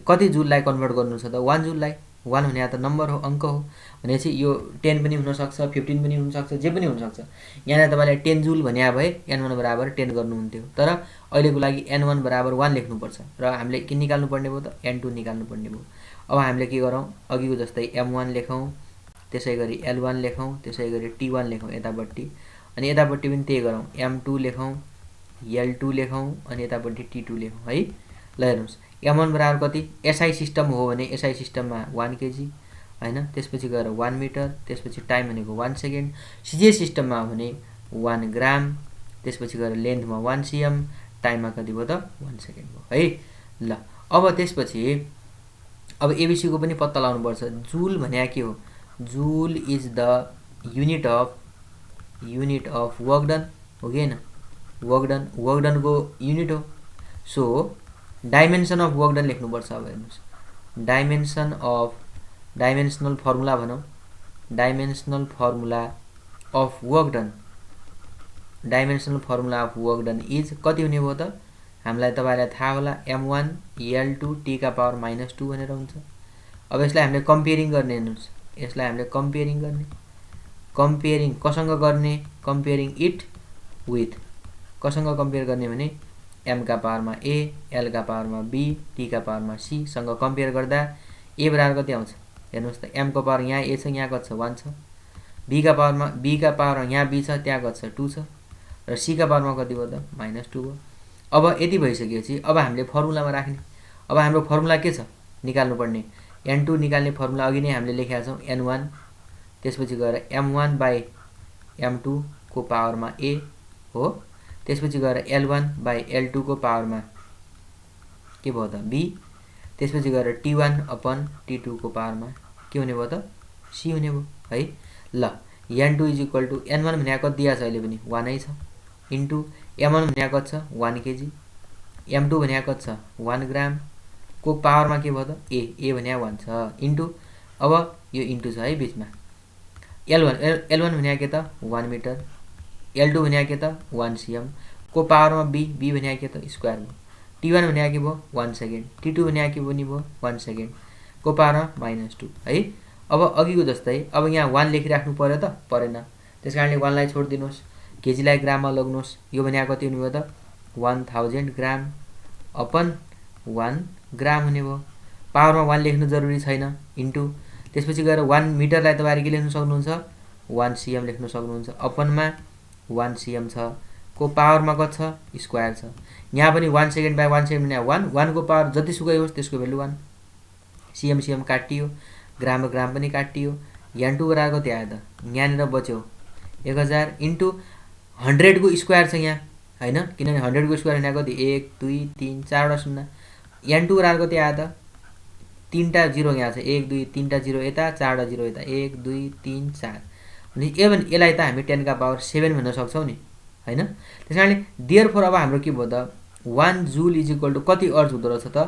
कति जूललाई कन्भर्ट गर्नु छ त 1 जूललाई 1 भने त नम्बर हो अंक हो भनेपछि यो 10 पनि हुन सक्छ 15 पनि हुन सक्छ जे पनि हुन सक्छ यहाँ तपाईले 10 जूल भन्या भए n1 बराबर 10 गर्नु हुन्थ्यो तर अहिलेको लागि n1 बराबर 1 लेख्नु पर्छ र हामीले के निकाल्नु पर्ने भयो त n2 निकाल्नु पर्ने भयो अब हामीले के गरौँ अघिको जस्तै m1 लेखौं त्यसैगरी l1 लेखौं त्यसैगरी t1 लेखौं यतापट्टि अनि यतापट्टि पनि त्यही गरौँ m2 लेखौं l2 लेखौं अनि यतापट्टि t2 लेखौं है ल हेर्नुस् m1 बराबर कति एसआई सिस्टम हो भने एसआई सिस्टममा 1 केजी हैन त्यसपछि गएर 1 मिटर त्यसपछि टाइम भनेको 1 सेकेन्ड सीजीएस सिस्टममा हो भने 1 ग्राम त्यसपछि गएर लेन्थमा 1 cm टाइममा कति भयो त 1 सेकेन्ड भयो है ल अब त्यसपछि अब एबीसी को पनि पत्ता लगाउनु पर्छ जूल भन्या के हो joule is the unit of work done हो कि हैन वर्क डन को युनिट हो so dimension of work done लेख्नु पर्छ अब हेर्नुस् डाइमेन्सनल फर्मुला भनौं dimensional formula of work done is कति हुने भयो त हामीलाई तपाईलाई थाहा होला m1 l2 t का पावर -2 भनेर हुन्छ अब यसलाई हामीले कम्पेयरिङ गर्ने हेर्नुस् यसलाई हामीले कम्पेयरिङ कसँग गर्ने कम्पेयरिङ इट विथ कसँग कम्पेयर गर्ने भने m का पावरमा a l का पावरमा b t का पावरमा c सँग कम्पेयर गर्दा a बराबर कति आउँछ हेर्नुस् त m को पावर यहाँ a छ यहाँ कति छ 1 छ b का पावर यहाँ b छ त्यहाँ कति छ 2 छ र c का पावरमा कति भयो त -2 भयो अब यति भइसकेपछि अब हामीले फर्मुलामा राख्ने अब हाम्रो फर्मुला के छ निकाल्नु पर्ने n2 निकाल्ने फर्मुला अघि नै हामीले लेखेका छौं n1 त्यसपछि गएर m1 / m2 को पावरमा a हो त्यसपछि गएर l1 / l2 को पावरमा के भयो त b त्यसपछि गएर t1 / t2 को पावरमा के हुने भयो त c हुने भयो है ल n2 = n1 भन्या कति दिया छ अहिले पनि 1 नै छ इन्टु m1 भन्या कति छ 1 केजी m2 भन्या कति छ 1 ग्राम को पावरमा के भयो त a भन्या 1 छ इन्टु अब यो इन्टु छ है बीचमा l1 भन्या के त 1 मिटर l2 भन्या के त 1 cm को पावरमा b भन्या के त स्क्वायर भयो t1 भन्या के भयो 1 सेकेन्ड t2 भन्या के पनि भयो 1 सेकेन्ड को पावरमा -2 है अब अघिको जस्तै अब यहाँ 1 लेखिराख्नु पर्यो त परेन त्यसकारणले 1 लाई छोड्दिनुस् केजीलाई ग्राममा लग्नुस् यो भन्या कति हुने भयो त 1000 ग्राम अपन 1 ग्राम हुने भयो पावरमा 1 लेख्नु जरुरी छैन इन्टु त्यसपछि गएर 1 मिटरलाई तपाईहरु के लेख्न सक्नुहुन्छ 1 cm लेख्न सक्नुहुन्छ अपनमा 1 cm छ को पावरमा कति छ स्क्वायर छ। यहाँ पनि 1 सेकेन्ड बाई 1 सेकेन्ड भने 1 1 को पावर जतिसुकै होस् त्यसको भ्यालु 1। सिएम सिएम काटियो, ग्राम ग्राम पनि काटियो। यहाँ 2 बराबर कति आयो त यहाँनिर बच्यो 1000 इन्टु 100 को स्क्वायर छ यहाँ हैन, किनभने 100 को स्क्वायर भने कति 1 2 3 4 वटा शून्य। यहाँ 2 बराबर कति आयो त 3टा 0 यहाँ छ 1 2 3टा 0 यता 4टा 0 यता 1 2 3 4 भने यसलाई त हामी 10 का पावर 7 भन्न सक्छौं नि हैन। त्यसकारणले देयरफोर अब हाम्रो के भयो त 1 जुल इज इक्वल टु कति अर्ज हुँदो रहेछ त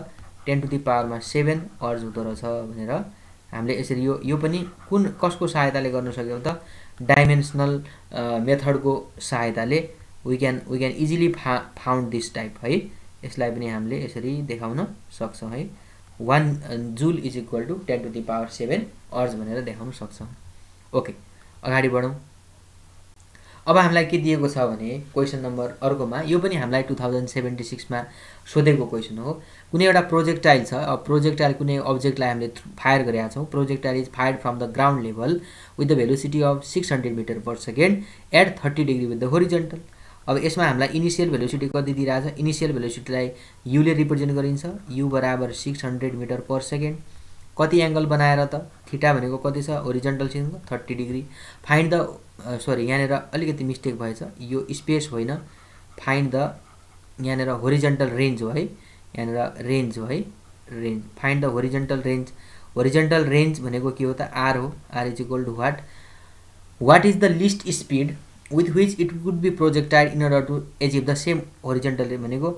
10 टु द पावरमा 7 अर्ज हुँदो रहेछ भनेर हामीले यसरी यो पनि कुन कसको सहायताले गर्न सक्यौं त डाइमेन्सनल मेथडको सहायताले we can easily found this type है। यसलाई पनि हामीले यसरी देखाउन सक्छौं है। 1 joule is equal to 10 to the power 7 erg भनेर देखाउन सक्छौं। ओके अगाडि बढौं। अब हामीलाई के दिएको छ भने क्वेशन नम्बर अर्कोमा यो पनि हामीलाई 2076 मा सोधेको क्वेशन हो। कुनै एउटा प्रोजेक्टाइल छ, अब प्रोजेक्टाइल कुनै अब्जेक्टलाई हामीले फायर गरेका छौं। Projectile is fired from the ground level with the velocity of 600 metre per second at 30 degree with the horizontal. अब यसमा हामीलाई इनिशियल भेलोसिटी कति दिइराछ, इनिशियल भेलोसिटीलाई u ले रिप्रेजेन्ट गरिन्छ, u बराबर 600 मिटर पर सेकेन्ड। कति एंगल बनाएर त थीटा भनेको कति छ होरिजन्टल सँग 30 डिग्री। फाइन्ड द सरी यहाँनिर अलिकति मिस्टेक भएछ, यो स्पेस होइन फाइन्ड द यहाँनिर होरिजन्टल रेन्ज हो है, यहाँनिर रेन्ज हो है range. Find the horizontal range. Horizontal range भनेको के हो त r हो। r is equal to what is the least speed with which it would be projected in order to achieve the same horizontal range भनेको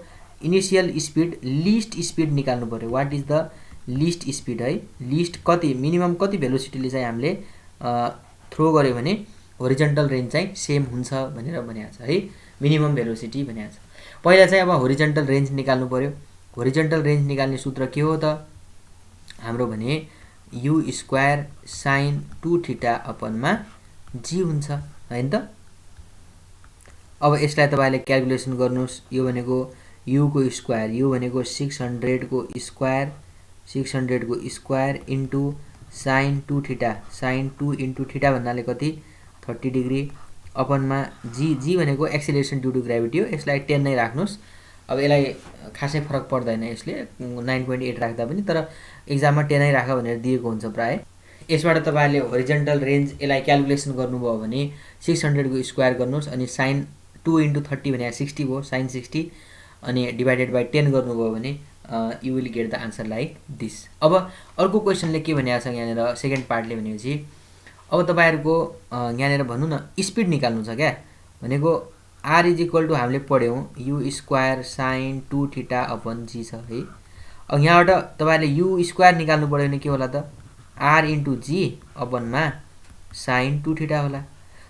initial speed list speed निकाल्नु पर्यो। What is the least speed है, list कति minimum कति भेलोसिटीले चाहिँ हामीले throw गर्यो भने होरिजन्टल रेन्ज चाहिँ सेम हुन्छ भनेर भनेको छ है। मिनिमम भेलोसिटी भनेको छ। पहिला चाहिँ अब होरिजन्टल रेन्ज निकाल्नु पर्यो। होरिजन्टल रेन्ज निकाल्ने सूत्र के हो त हाम्रो भने u square sin 2 theta upon मा g हुन्छ हैन त। अब यसलाई तपाईले क्याल्कुलेसन गर्नुस्। यो भनेको u को स्क्वायर, u भनेको 600 को स्क्वायर, 600 को square into sin 2 theta, sin 2 into theta भन्नाले कति 30 डिग्री अपनमा g भनेको एक्सेलरेसन ड्यू टु ग्राभिटी हो। यसलाई 10 नै राख्नुस्। अब यसलाई खासै फरक पर्दैन, यसले 9.8 राख्दा पनि, तर एक्जाममा 10 नै राख भनेर दिएको हुन्छ प्राय। यसबाट तपाईले होरिजन्टल रेन्ज यसलाई क्याल्कुलेसन गर्नुभयो भने 600 को स्क्वायर गर्नुस् अनि sin 2 इन्टु 30 भने 60 भयो, sin 60 अनि डिवाइडेड बाइ 10 गर्नुभयो भने you will get the answer like this. अब अर्को क्वेशनले के भनेको छ यहाँनिर सेकेन्ड पार्टले भनेपछि अब तपाईहरुको यहाँनिर भन्नु न स्पीड निकाल्नु छ क्या भनेको r इज इक्वल टु हामीले पढ्यौं u square sin 2 theta upon g छ है। अब यहाँबाट तपाईले u स्क्वायर निकाल्नु पर्यो भने के होला त r इन्टु g अपन मा sin 2 थीटा होला।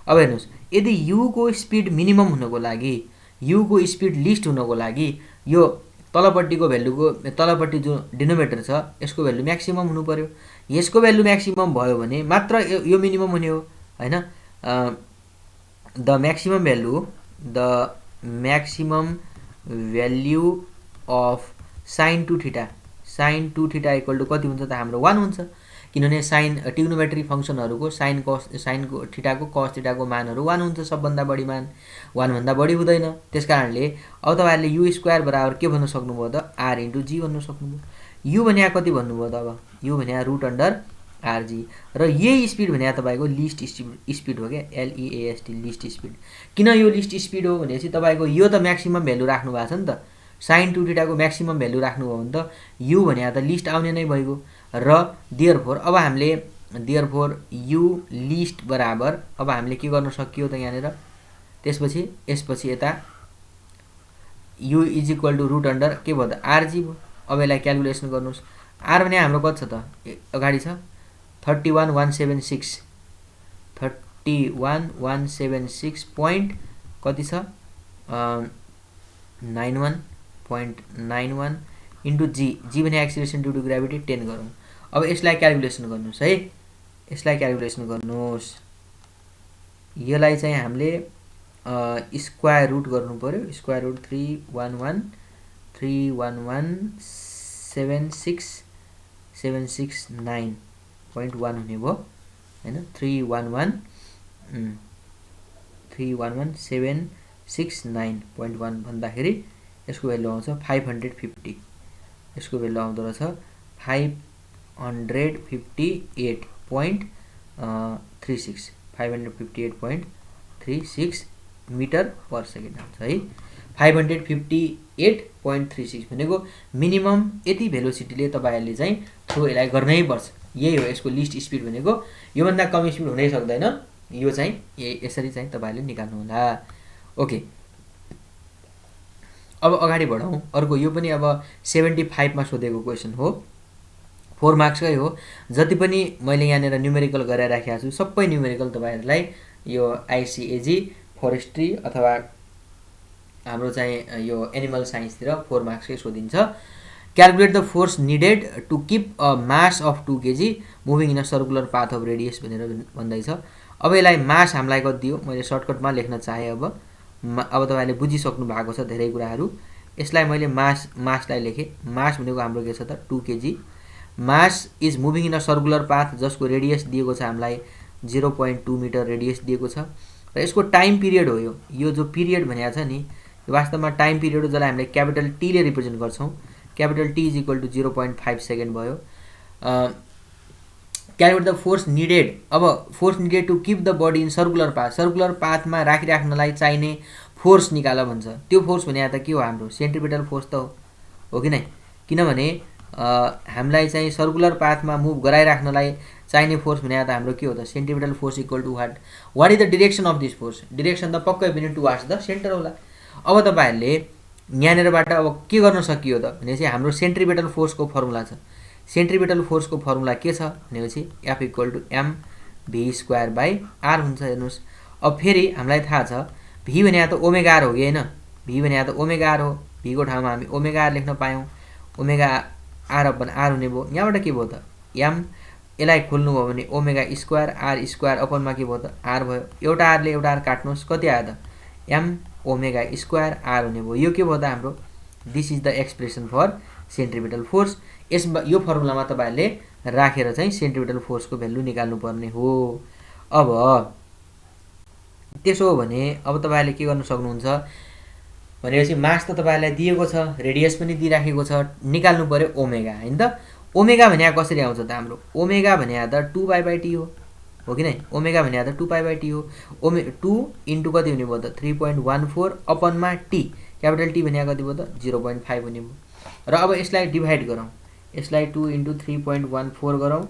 अब हेर्नुस् यदि u को स्पीड मिनिमम हुनको लागि, u को स्पीड लिस्ट हुनको लागि यो तलपट्टिको भ्यालुको तलपट्टि जो डिनोमिनेटर छ यसको भ्यालु म्याक्सिमम हुनु पर्यो। यसको भ्यालु म्याक्सिमम भयो भने मात्र यो मिनिमम हुने हो हैन। The maximum value of sin 2 theta, sin 2 theta equal to कति हुन्छ त हाम्रो 1 हुन्छ, किनभने साइन ट्रिग्नोमेट्री फंक्शनहरुको sin को थीटा को cos थीटा को मानहरु 1 हुन्छ, सबभन्दा बढी मान 1 भन्दा बढी हुँदैन। त्यसकारणले अब तपाईहरुले u स्क्वायर बराबर के भन्न सक्नुभयो त r इन्टु g भन्न सक्नुभयो। u भन्या कति भन्नुभयो त अब u भन्या रुट अन्डर rg र यही स्पीड भन्या तपाईको लिस्ट स्पीड हो के LEAST लिस्ट स्पीड। किन यो लिस्ट स्पीड हो भनेपछि तपाईको यो त म्याक्सिमम भ्यालु राख्नु भएको छ नि त, sin 2 थीटा को म्याक्सिमम भ्यालु राख्नु भयो भने त u भन्या त लिस्ट आउने नै भइगयो र देयरफोर अब हामीले देयरफोर u लिस्ट बराबर अब हामीले के गर्न सकियो त यहाँनिर त्यसपछि यसपछि यता u is equal to root under के भयो त rg भयो। अब यसलाई क्याल्कुलेसन गर्नुस्। r भने हाम्रो कति छ त अगाडि छ 31176 31176 पॉइंट कति छ 91.91 इन्टु g भने एक्सेलरेसन ड्यू टु ग्राभिटी 10 गरौँ। अब यसलाई क्याल्कुलेसन गर्नुस् है, यसलाई क्याल्कुलेसन गर्नुस्। यसलाई चाहिँ हामीले स्क्वायर रुट गर्नु पर्यो। स्क्वायर रुट 311.769.1 हुने भयो हैन। 311.769 69.1 भन्दाखेरि यसको भ्यालु आउँछ 550। यसको भ्यालु आउँदो रहेछ 558.36 558.36 मिटर पर सेकेन्ड आउँछ है। 558.36 भनेको मिनिमम यति भेलोसिटीले तपाईहरुले चाहिँ थ्रो यसलाई गर्नै पर्छ। यही हो यसको लिस्ट स्पिड भनेको। यो भन्दा कम स्पिड हुनै सक्दैन। यो चाहिँ यसरी चाहिँ तपाईहरुले निकाल्नु होला। ओके, अब अगाडि बढौं। अर्को यो पनि अब 75 मा सोधेको क्वेशन हो, 4 मार्क्स कै हो। जति पनि मैले यहाँनेर न्यूमेरिकल गरेर राखेको छु सबै न्यूमेरिकल तपाईहरुलाई यो आईसीएजी फरेस्ट्री अथवा हाम्रो चाहिँ यो एनिमल साइन्स तिर 4 मार्क्स कै सोधिन्छ। Calculate the force needed to keep a mass of 2 kg moving in a circular path of radius भनेर भन्दै छ। अब यसलाई मास हामीलाई कति दियो मैले सर्टकटमा लेख्न चाहे। अब तपाईहरुले बुझिसक्नु भएको छ धेरै कुराहरु। यसलाई मैले मासलाई लेखे। मास भनेको हाम्रो के छ त 2 kg। Mass is moving in a circular path जसको रेडियस दिएको छ हामीलाई 0.2 मिटर रेडियस दिएको छ र यसको टाइम पिरियड हो। यो जो पिरियड भनेको छ नि यो वास्तवमा टाइम पिरियड हो जसलाई हामीले क्यापिटल टी ले रिप्रेजेन्ट गर्छौं। Capital T is equal to 0.5 second भयो। Calculate the force needed. अब force needed to keep the body in circular path. Circular पाथमा राखिराख्नलाई चाहिने फोर्स निकाल भन्छ। त्यो फोर्स भने त के हो हाम्रो सेन्ट्रिपिटल फोर्स त हो कि नै? किनभने हामीलाई चाहिँ सर्कुलर पाथमा मुभ गराइराख्नलाई चाहिने फोर्स भने त हाम्रो के हो त centripetal force equal to what is the direction of this force? Direction त पक्कै पनि टुवार्ड्स द सेन्टर होला। अब तपाईहरुले यहाँनेरबाट अब के गर्न सकियो त भनेपछि हाम्रो सेन्ट्रिपिटल फोर्सको फर्मुला छ। सेन्ट्रिपिटल फोर्सको फर्मुला के छ भनेपछि F इक्वल टु mv²/r हुन्छ। हेर्नुस् अब फेरि हामीलाई थाहा छ v भने त ओमेगा r हो कि हैन? v भने त ओमेगा r हो। v को ठाउँमा हामी ओमेगा r लेख्न पायौं। ओमेगा r अपन r हुने भयो। यहाँबाट के भयो त m यसलाई खोल्नु भयो भने ओमेगा स्क्वायर r स्क्वायर अपनमा के भयो त r भयो। एउटा r ले एउटा r काट्नुस् कति आयो त m ओमेगा स्क्वायर r हुने भयो। यो के भयो त हाम्रो this is the expression for centripetal force. यो फर्मुलामा तपाईहरुले राखेर चाहिँ सेन्ट्रिपिटल फोर्सको भ्यालु निकाल्नु पर्ने हो। अब त्यसो हो भने अब तपाईहरुले के गर्न सक्नुहुन्छ भनेपछि मास त तपाईहरुलाई दिएको छ, रेडियस पनि दिइराखेको छ, निकाल्नु पर्यो ओमेगा हैन त? ओमेगा भने कसरी आउँछ त हाम्रो? ओमेगा भने त 2π/t हो कि नै? ओमेगा भने त 2π/t हो। 2 इन्टु कति हुने भयो त 3.14 अपनमा t। क्यापिटल टी भने कति भयो त 0.5 हुने भयो। र अब यसलाई डिभाइड गरौँ। यसलाई 2 इन्टु 3.14 गरौँ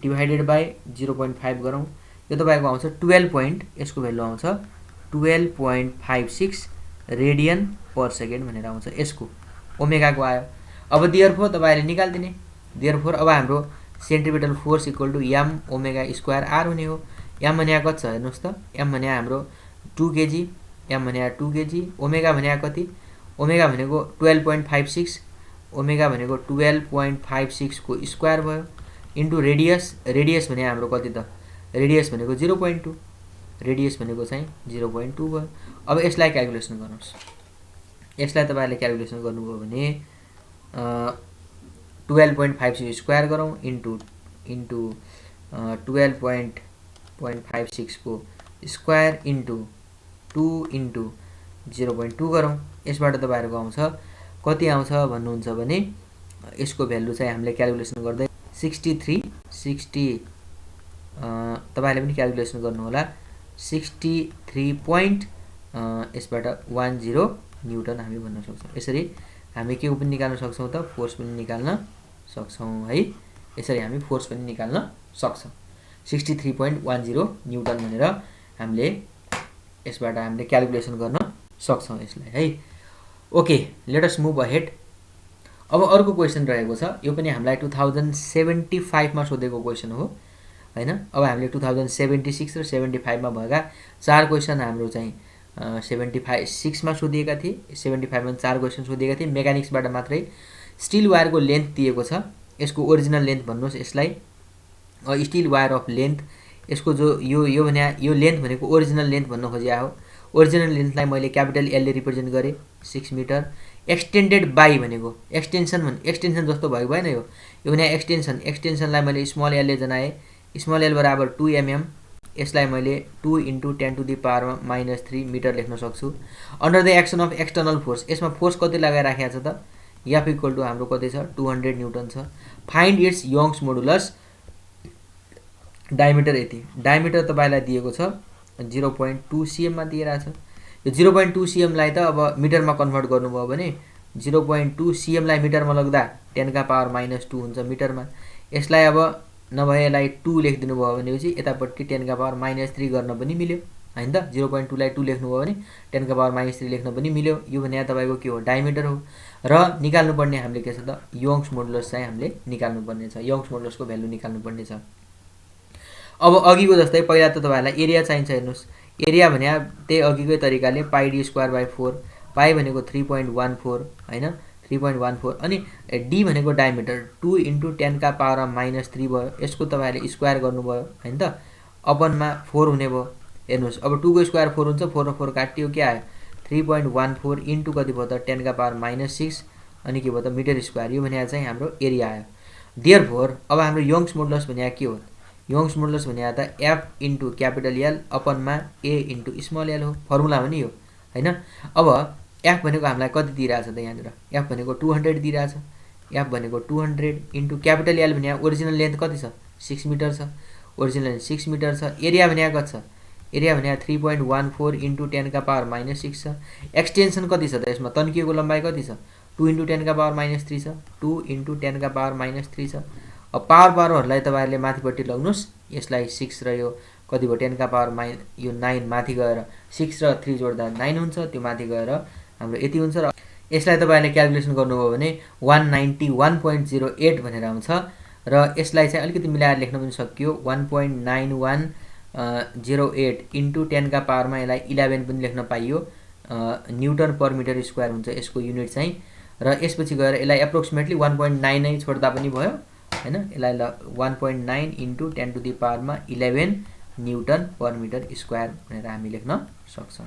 डिभाइडेड बाइ 0.5 गरौँ। यो तपाईको आउँछ 12 यसको भ्यालु आउँछ 12.56 रेडियन पर सेकेन्ड भनेर आउँछ। यसको ओमेगा को आयो। अब देयरफोर तपाईहरुले निकाल्दिने। देयरफोर अब हाम्रो centripetal force equal to m omega square r हुने हो। m भने कति छ हेर्नुस् त? m भने हाम्रो 2 kg, m भने 2 kg, ओमेगा भने कति? ओमेगा भनेको 12.56, ओमेगा भनेको 12.56 को स्क्वायर भयो इन्टु रेडियस। रेडियस भने हाम्रो कति त? रेडियस भनेको 0.2, रेडियस भनेको चाहिँ 0.2 भयो। अब यसलाई क्याल्कुलेसन गर्नुस्। यसलाई तपाईहरुले क्याल्कुलेसन गर्नुभयो भने 12.56 स्क्वायर गरौँ इन्टु 12.56 को स्क्वायर इन्टु 2 इन्टु 0.2 गरौँ। यसबाट तपाईहरुको आउँछ कति आउँछ भन्नुहुन्छ भने यसको भ्यालु चाहिँ हामीले क्याल्कुलेसन गर्दै 63 तपाईहरुले पनि क्याल्कुलेसन गर्नु होला। 63 यसबाट 10 न्युटन हामी भन्न सक्छौं। यसरी हामी के पनि निकाल्न सक्छौं त फोर्स पनि निकाल्न सक्छौं है। यसरी हामी फोर्स पनि निकाल्न सक्छौं। 63.10 न्युटन भनेर हामीले यसबाट हामीले क्याल्कुलेसन गर्न सक्छौं यसलाई है। Okay, let us move ahead. अब अर्को क्वेशन रहेको छ। यो पनि हामीलाई 2075 मा सोधेको क्वेशन हो हैन? अब हामीले 2076 र 75 मा भएका 4 क्वेशन हाम्रो चाहिँ 76 मा सोधिएका थिए। 75 मा 4 क्वेशन सोधिएका थिए मेकानिक्सबाट मात्रै। स्टील वायरको लेन्थ दिएको छ। यसको ओरिजिनल लेन्थ भन्नुस् यसलाई। स्टील वायर अफ लेन्थ यसको जो यो भने यो लेन्थ भनेको ओरिजिनल लेन्थ भन्न खोजिया हो। ओरिजिनल लेन्थलाई मैले क्यापिटल एल ले रिप्रेजेन्ट गरे 6 मिटर। एक्सटेन्डेड बाइ भनेको एक्सटेन्सन जस्तो भएको भएन यो भने एक्सटेन्सनलाई मैले स्मल एल ले जनाए। स्मल एल बराबर 2 mm, यसलाई मैले 2 × 10⁻³ मिटर लेख्न सक्छु। Under the action of external force, यसमा फोर्स कति लगाइराखेको छ त, F इक्वल टु हाम्रो कति छ 200 न्युटन छ। Find it's youngs modulus, diameter यति, डायमिटर तपाईलाई दिएको छ 0.2 cm मा दिइरहेछ। यो 0.2 cm लाई त अब मिटरमा कन्भर्ट गर्नुभयो भने 0.2 cm लाई मिटरमा लग्दा 10⁻² हुन्छ मिटरमा। यसलाई अब नभए यसलाई 2 लेखिदिनु भयो भनेपछि यतापट्टि 10⁻³ गर्न पनि मिल्यो हैन त। 0.2 लाई 2 लेख्नु भयो भने 10⁻³ लेख्न पनि मिल्यो। यो भने तपाईको के हो, डायमिटर हो। र निकाल्नु पर्ने हामीले के छ त, यङ्स मोडुलस चाहिँ हामीले निकाल्नु पर्ने छ, यङ्स मोडुलसको भ्यालु निकाल्नु पर्ने छ। अब अघिको जस्तै पहिला त तपाईलाई एरिया चाहिन्छ। हेर्नुस्, एरिया भने त्यही अघिकै तरिकाले πd²/4, पाइ भनेको 3.14 हैन, 3.14, अनि डी भनेको डायमिटर 2 × 10⁻³ भयो। यसको तपाईले स्क्वायर गर्नुभयो हैन त, अपनमा 4 हुने भयो। हेर्नुस्, अब 2 को स्क्वायर 4 हुन्छ, 4 र 4 काटियो, के आयो 3.14 × कति भयो त 10⁻⁶, अनि के भयो त मिटर स्क्वायर। यो भने चाहिँ हाम्रो एरिया आयो। देयरफोर अब हाम्रो यङ्स मोडुलस भने के हो, यङ्स मोडुलस भने त F × capital L अपनमा A × small l हो, फर्मुला हो नि यो हैन। अब F भनेको हामीलाई कति दिइरहेछ त, यहाँनिर F भनेको 200 दिइरहेछ। F भनेको 200 × क्यापिटल L भने ओरिजिनल लेन्थ कति छ 6 मिटर छ, ओरिजिनल लेन्थ 6 मिटर छ। एरिया भने कति छ, एरिया भने 3.14 × 10⁻⁶ छ। एक्सटेन्सन कति छ त, यसमा तन्किएको लम्बाइ कति छ 2 × 10⁻³ छ, 2 × 10⁻³ छ। अब पावरहरूलाई तपाईहरुले माथिपट्टि लग्नुस्, यसलाई 6 र यो कति भयो 10⁻⁹ यो 9 माथि गएर 6 र 3 जोड्दा 9 हुन्छ, त्यो माथि गएर हाम्रो यति हुन्छ। र यसलाई तपाईहरुले क्याल्कुलेसन गर्नुभयो भने 191.08 भनेर आउँछ। र यसलाई चाहिँ अलिकति मिलाएर लेख्न पनि सकियो, 1.9108 × 10⁻मा यसलाई 11 पनि लेख्न पाइयो, न्युटन पर मिटर स्क्वायर हुन्छ यसको युनिट चाहिँ। र यसपछि गएर यसलाई एप्रोक्सिमेटली 1.9 नै छोड्दा पनि भयो हैन। यसलाई 1.9 × 10⁻11 न्युटन पर मिटर स्क्वायर भनेर हामी लेख्न सक्छौं।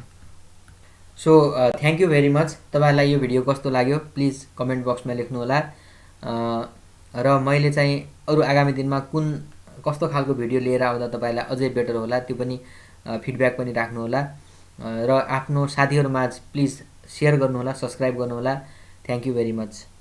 So thank you very much. तपाईहरुलाई यो भिडियो कस्तो लाग्यो प्लिज कमेन्ट बक्समा लेख्नु होला। र मैले चाहिँ अरु आगामी दिनमा कुन कस्तो खालको भिडियो लिएर आउँदा तपाईलाई अझै बेटर होला त्यो पनि फिडब्याक पनि राख्नु होला। र आफ्नो साथीहरुमाझ प्लिज शेयर गर्नु होला, सब्स्क्राइब गर्नु होला। Thank you very much.